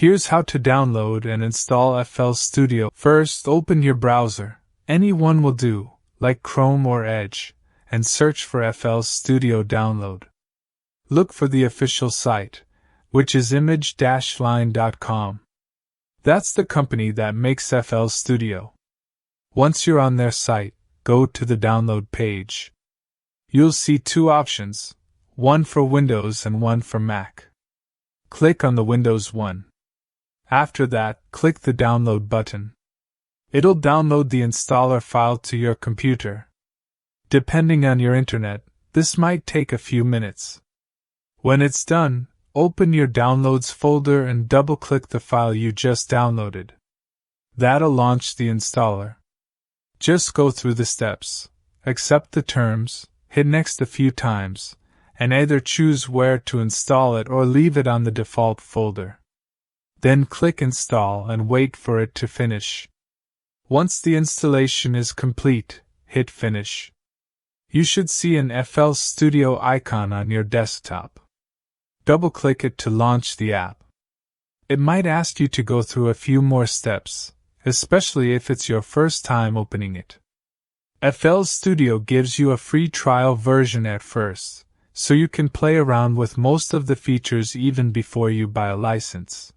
Here's how to download and install FL Studio. First, open your browser. Any one will do, like Chrome or Edge, and search for FL Studio Download. Look for the official site, which is image-line.com. That's the company that makes FL Studio. Once you're on their site, go to the download page. You'll see two options, one for Windows and one for Mac. Click on the Windows one. After that, click the download button. It'll download the installer file to your computer. Depending on your internet, this might take a few minutes. When it's done, open your Downloads folder and double-click the file you just downloaded. That'll launch the installer. Just go through the steps, accept the terms, hit Next a few times, and either choose where to install it or leave it on the default folder. Then click Install and wait for it to finish. Once the installation is complete, hit Finish. You should see an FL Studio icon on your desktop. Double-click it to launch the app. It might ask you to go through a few more steps, especially if it's your first time opening it. FL Studio gives you a free trial version at first, so you can play around with most of the features even before you buy a license.